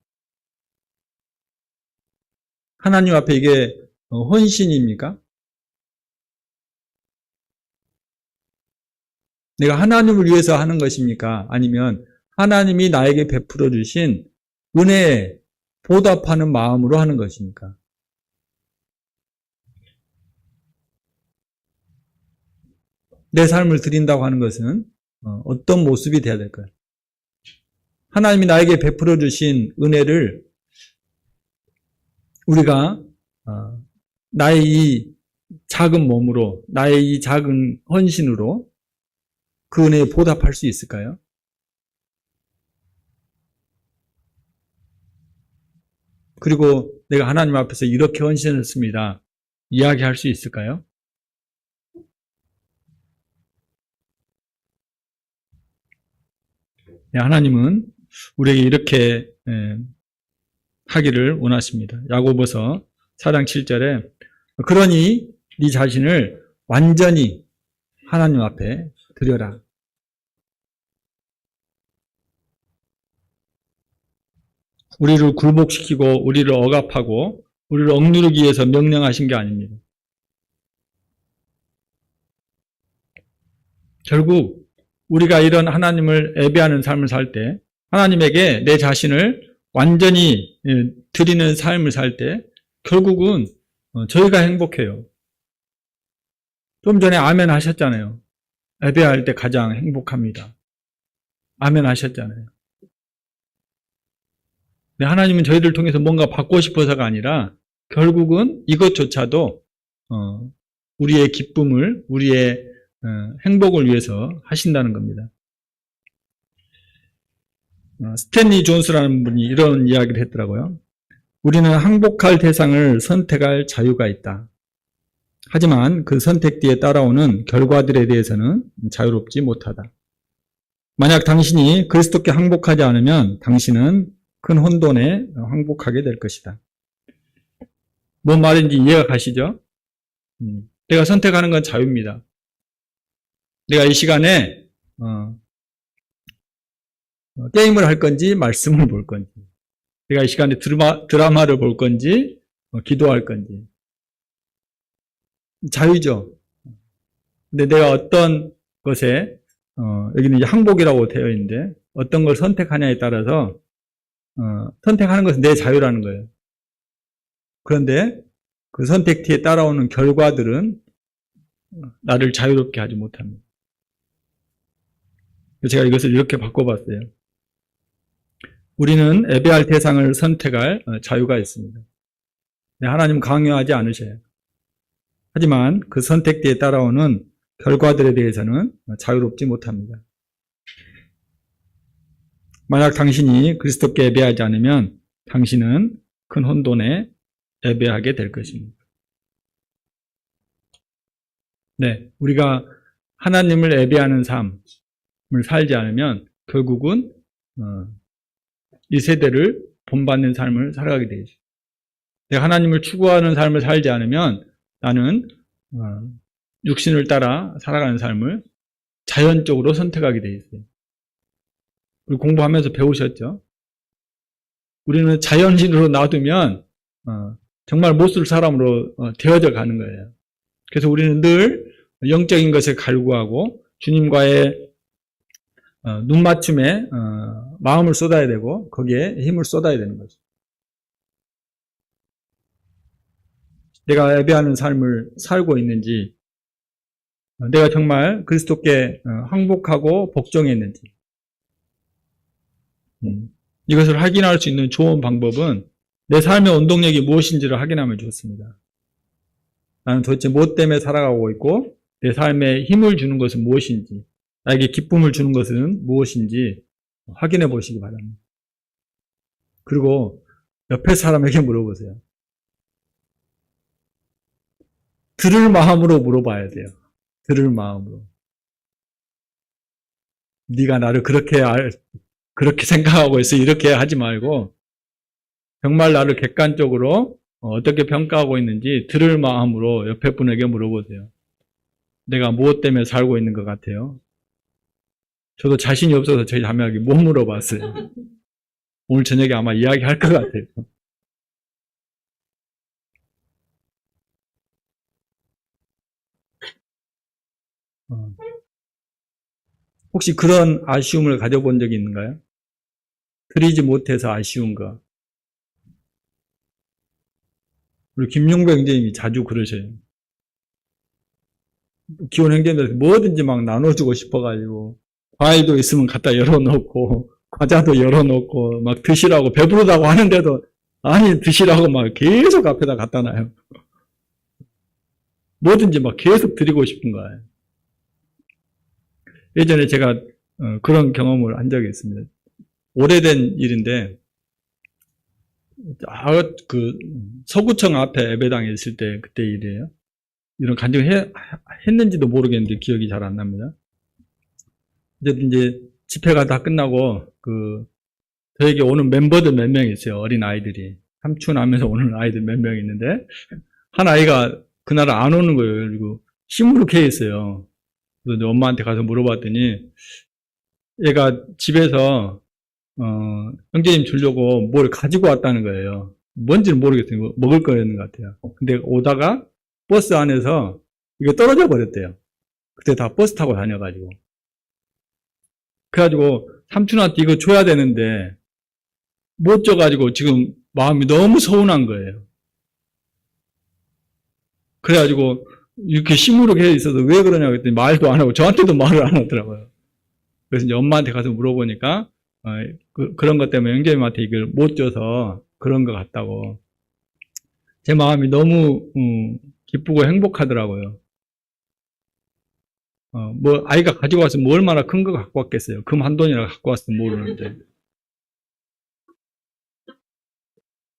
하나님 앞에 이게 헌신입니까? 내가 하나님을 위해서 하는 것입니까? 아니면 하나님이 나에게 베풀어 주신 은혜에 보답하는 마음으로 하는 것입니까? 내 삶을 드린다고 하는 것은 어떤 모습이 되어야 될까요? 하나님이 나에게 베풀어 주신 은혜를 우리가 나의 이 작은 몸으로, 나의 이 작은 헌신으로 그 은혜에 보답할 수 있을까요? 그리고 내가 하나님 앞에서 이렇게 헌신했습니다. 이야기할 수 있을까요? 네, 하나님은 우리에게 이렇게 하기를 원하십니다. 야고보서 4장 7절에 그러니 네 자신을 완전히 하나님 앞에 드려라. 우리를 굴복시키고 우리를 억압하고 우리를 억누르기 위해서 명령하신 게 아닙니다. 결국 우리가 이런 하나님을 예배하는 삶을 살 때 하나님에게 내 자신을 완전히 드리는 삶을 살 때 결국은 저희가 행복해요. 좀 전에 아멘 하셨잖아요. 예배할 때 가장 행복합니다. 아멘 하셨잖아요. 네, 하나님은 저희들 통해서 뭔가 받고 싶어서가 아니라 결국은 이것조차도 우리의 기쁨을, 우리의 행복을 위해서 하신다는 겁니다. 스탠리 존스라는 분이 이런 이야기를 했더라고요. 우리는 항복할 대상을 선택할 자유가 있다. 하지만 그 선택 뒤에 따라오는 결과들에 대해서는 자유롭지 못하다. 만약 당신이 그리스도께 항복하지 않으면 당신은 큰 혼돈에 항복하게 될 것이다. 뭔 말인지 이해가 가시죠? 내가 선택하는 건 자유입니다. 내가 이 시간에 게임을 할 건지 말씀을 볼 건지, 내가 이 시간에 드라마를 볼 건지 기도할 건지, 자유죠. 근데 내가 어떤 것에, 여기는 이제 항복이라고 되어 있는데, 어떤 걸 선택하냐에 따라서, 선택하는 것은 내 자유라는 거예요. 그런데 그 선택지에 따라오는 결과들은 나를 자유롭게 하지 못합니다. 제가 이것을 이렇게 바꿔봤어요. 우리는 예배할 대상을 선택할 자유가 있습니다. 하나님 강요하지 않으셔요. 하지만 그 선택지에 따라오는 결과들에 대해서는 자유롭지 못합니다. 만약 당신이 그리스도께 예배하지 않으면 당신은 큰 혼돈에 예배하게 될 것입니다. 네, 우리가 하나님을 예배하는 삶을 살지 않으면 결국은 이 세대를 본받는 삶을 살아가게 되죠. 내가 하나님을 추구하는 삶을 살지 않으면 나는 육신을 따라 살아가는 삶을 자연적으로 선택하게 되어 있어요. 우리 공부하면서 배우셨죠? 우리는 자연인으로 놔두면 정말 못쓸 사람으로 되어져 가는 거예요. 그래서 우리는 늘 영적인 것에 갈구하고 주님과의 눈맞춤에 마음을 쏟아야 되고 거기에 힘을 쏟아야 되는 거죠. 내가 예배하는 삶을 살고 있는지, 내가 정말 그리스도께 항복하고 복종했는지, 이것을 확인할 수 있는 좋은 방법은 내 삶의 원동력이 무엇인지를 확인하면 좋습니다. 나는 도대체 무엇 때문에 살아가고 있고 내 삶에 힘을 주는 것은 무엇인지, 나에게 기쁨을 주는 것은 무엇인지 확인해 보시기 바랍니다. 그리고 옆에 사람에게 물어보세요. 들을 마음으로 물어봐야 돼요. 들을 마음으로. 네가 나를 그렇게 생각하고 있어. 이렇게 하지 말고 정말 나를 객관적으로 어떻게 평가하고 있는지 들을 마음으로 옆에 분에게 물어보세요. 내가 무엇 때문에 살고 있는 것 같아요? 저도 자신이 없어서 저희 자매에게 못 물어봤어요. 오늘 저녁에 아마 이야기할 것 같아요. 혹시 그런 아쉬움을 가져본 적이 있는가요? 드리지 못해서 아쉬운 거. 우리 김용배 형제님이 자주 그러셔요. 기혼 형제님들 뭐든지 막 나눠주고 싶어가지고 과일도 있으면 갖다 열어놓고 과자도 열어놓고 막 드시라고 배부르다고 하는데도 아니 드시라고 막 계속 앞에다 갖다 놔요. 뭐든지 막 계속 드리고 싶은 거예요. 예전에 제가 그런 경험을 한 적이 있습니다. 오래된 일인데 그 서구청 앞에 예배당에 있을 때 그때 일이에요. 이런 간증을 했는지도 모르겠는데 기억이 잘 안 납니다. 이제 집회가 다 끝나고 저에게 오는 멤버들 몇 명 있어요. 어린 아이들이 삼촌하면서 오는 아이들 몇 명 있는데 한 아이가 그날 안 오는 거예요. 그리고 시무룩해 있어요. 그래서 엄마한테 가서 물어봤더니 얘가 집에서 형제님 주려고 뭘 가지고 왔다는 거예요. 뭔지는 모르겠어요. 먹을 거였는 것 같아요. 근데 오다가 버스 안에서 이거 떨어져 버렸대요. 그때 다 버스 타고 다녀가지고. 그래가지고 삼촌한테 이거 줘야 되는데 못 줘가지고 지금 마음이 너무 서운한 거예요. 그래가지고 이렇게 시무룩해 있어서 왜 그러냐고 했더니 말도 안 하고 저한테도 말을 안 하더라고요. 그래서 이제 엄마한테 가서 물어보니까 그런 것 때문에 형제님한테 이걸 못 줘서 그런 것 같다고. 제 마음이 너무 기쁘고 행복하더라고요. 뭐 아이가 가지고 와서 뭐 얼마나 큰 거 갖고 왔겠어요. 금 한 돈이라 갖고 왔으면 모르는데.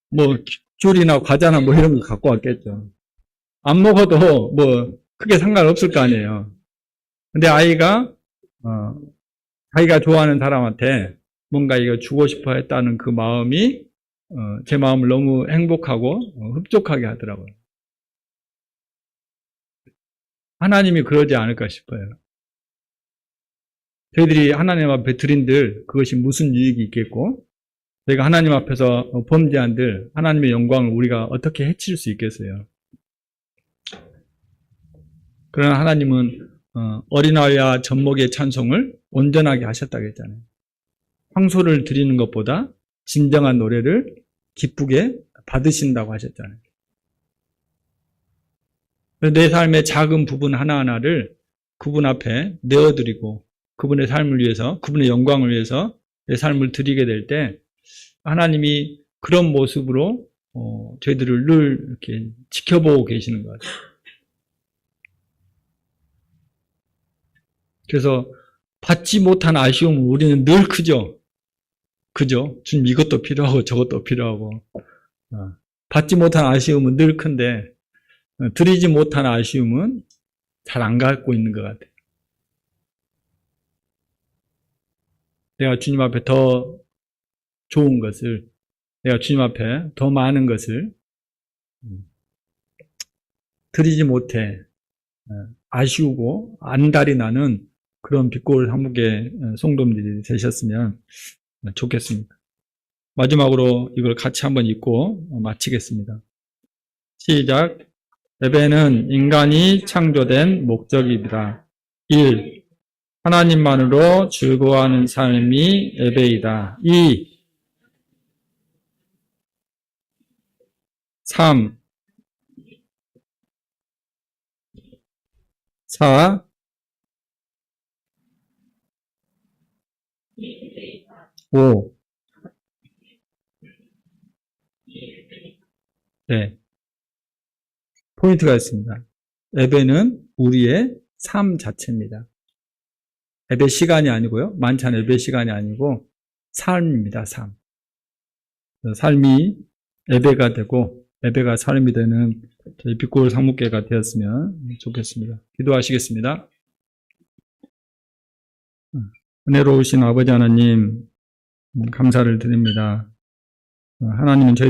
뭐 귤이나 과자나 뭐 이런 거 갖고 왔겠죠. 안 먹어도 뭐 크게 상관없을 거 아니에요. 근데 아이가 자기가 좋아하는 사람한테 뭔가 이거 주고 싶어 했다는 그 마음이 제 마음을 너무 행복하고 흡족하게 하더라고요. 하나님이 그러지 않을까 싶어요. 저희들이 하나님 앞에 드린들 그것이 무슨 유익이 있겠고 저희가 하나님 앞에서 범죄한들 하나님의 영광을 우리가 어떻게 해칠 수 있겠어요. 그러나 하나님은 어린아이와 젖먹이의 찬송을 온전하게 하셨다고 했잖아요. 황소를 드리는 것보다 진정한 노래를 기쁘게 받으신다고 하셨잖아요. 내 삶의 작은 부분 하나하나를 그분 앞에 내어드리고 그분의 삶을 위해서, 그분의 영광을 위해서 내 삶을 드리게 될 때 하나님이 그런 모습으로 저희들을 늘 이렇게 지켜보고 계시는 것 같아요. 그래서 받지 못한 아쉬움은 우리는 늘 크죠. 그죠? 주님 이것도 필요하고 저것도 필요하고. 받지 못한 아쉬움은 늘 큰데 드리지 못한 아쉬움은 잘 안 갖고 있는 것 같아요. 내가 주님 앞에 더 좋은 것을, 내가 주님 앞에 더 많은 것을 드리지 못해 아쉬우고 안달이 나는 그런 빛골 한국의 성도님들이 되셨으면 좋겠습니다. 마지막으로 이걸 같이 한번 읽고 마치겠습니다. 시작. 예배는 인간이 창조된 목적입니다. 1. 하나님만으로 즐거워하는 삶이 예배이다. 2. 3. 4. 5. 네. 포인트가 있습니다. 예배는 우리의 삶 자체입니다. 예배 시간이 아니고요. 만찬 예배 시간이 아니고 삶입니다. 삶. 삶이 예배가 되고 예배가 삶이 되는 저희 빛골 상목회가 되었으면 좋겠습니다. 기도하시겠습니다. 은혜로우신 아버지 하나님 감사를 드립니다. 하나님은 저희